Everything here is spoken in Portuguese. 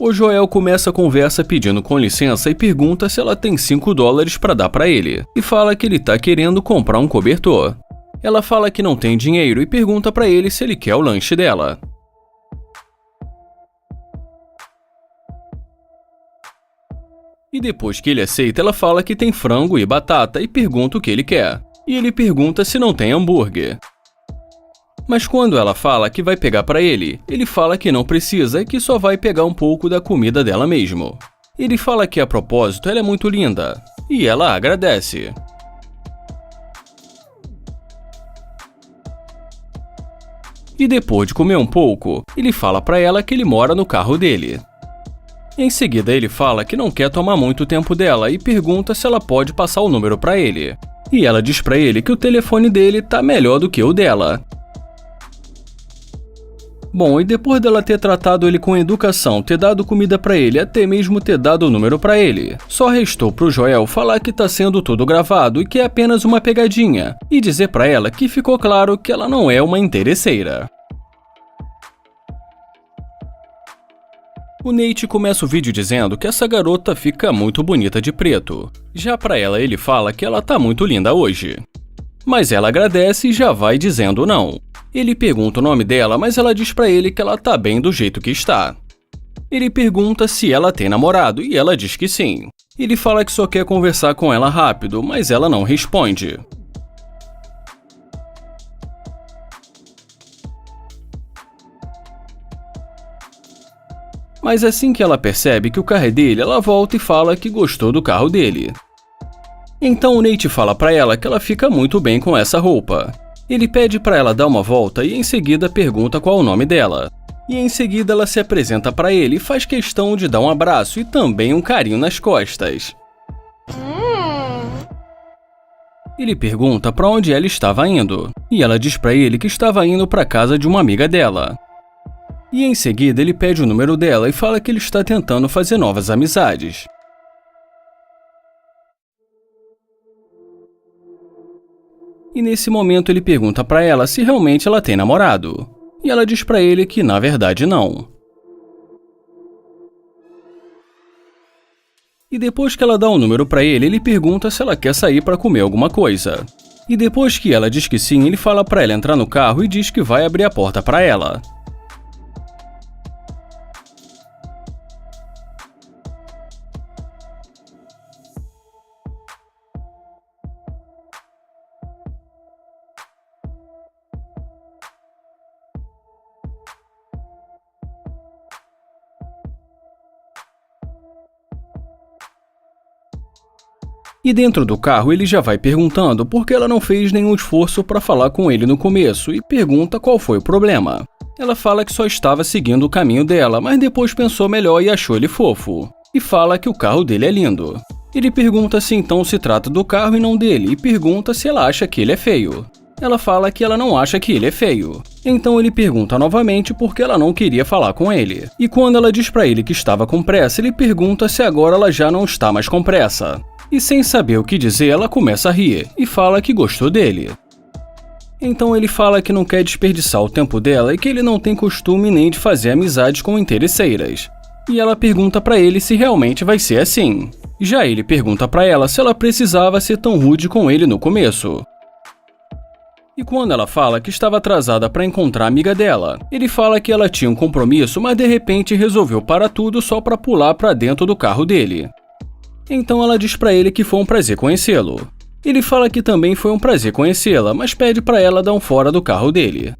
O Joel começa a conversa pedindo com licença e pergunta se ela tem $5 para dar para ele, e fala que ele tá querendo comprar um cobertor. Ela fala que não tem dinheiro e pergunta para ele se ele quer o lanche dela. E depois que ele aceita, ela fala que tem frango e batata e pergunta o que ele quer. E ele pergunta se não tem hambúrguer. Mas quando ela fala que vai pegar para ele fala que não precisa e que só vai pegar um pouco da comida dela mesmo. Ele fala que a propósito ela é muito linda, e ela agradece. E depois de comer um pouco, ele fala para ela que ele mora no carro dele. Em seguida ele fala que não quer tomar muito tempo dela e pergunta se ela pode passar o número para ele. E ela diz para ele que o telefone dele tá melhor do que o dela. Bom, e depois dela ter tratado ele com educação, ter dado comida pra ele, até mesmo ter dado o número pra ele, só restou pro Joel falar que tá sendo tudo gravado e que é apenas uma pegadinha, e dizer pra ela que ficou claro que ela não é uma interesseira. O Nate começa o vídeo dizendo que essa garota fica muito bonita de preto. Já pra ela ele fala que ela tá muito linda hoje. Mas ela agradece e já vai dizendo não. Ele pergunta o nome dela, mas ela diz pra ele que ela tá bem do jeito que está. Ele pergunta se ela tem namorado e ela diz que sim. Ele fala que só quer conversar com ela rápido, mas ela não responde. Mas assim que ela percebe que o carro é dele, ela volta e fala que gostou do carro dele. Então o Nate fala pra ela que ela fica muito bem com essa roupa. Ele pede pra ela dar uma volta e em seguida pergunta qual o nome dela. E em seguida ela se apresenta pra ele e faz questão de dar um abraço e também um carinho nas costas. Ele pergunta pra onde ela estava indo, e ela diz pra ele que estava indo pra casa de uma amiga dela. E em seguida ele pede o número dela e fala que ele está tentando fazer novas amizades. E nesse momento ele pergunta pra ela se realmente ela tem namorado. E ela diz pra ele que na verdade não. E depois que ela dá um número pra ele pergunta se ela quer sair pra comer alguma coisa. E depois que ela diz que sim, ele fala pra ela entrar no carro e diz que vai abrir a porta pra ela. E dentro do carro ele já vai perguntando por que ela não fez nenhum esforço para falar com ele no começo e pergunta qual foi o problema. Ela fala que só estava seguindo o caminho dela, mas depois pensou melhor e achou ele fofo. E fala que o carro dele é lindo. Ele pergunta se então se trata do carro e não dele e pergunta se ela acha que ele é feio. Ela fala que ela não acha que ele é feio. Então ele pergunta novamente por que ela não queria falar com ele. E quando ela diz pra ele que estava com pressa, ele pergunta se agora ela já não está mais com pressa. E sem saber o que dizer, ela começa a rir e fala que gostou dele. Então ele fala que não quer desperdiçar o tempo dela e que ele não tem costume nem de fazer amizades com interesseiras. E ela pergunta pra ele se realmente vai ser assim. Já ele pergunta pra ela se ela precisava ser tão rude com ele no começo. E quando ela fala que estava atrasada para encontrar a amiga dela, ele fala que ela tinha um compromisso, mas de repente resolveu parar tudo só para pular para dentro do carro dele. Então ela diz pra ele que foi um prazer conhecê-lo. Ele fala que também foi um prazer conhecê-la, mas pede pra ela dar um fora do carro dele.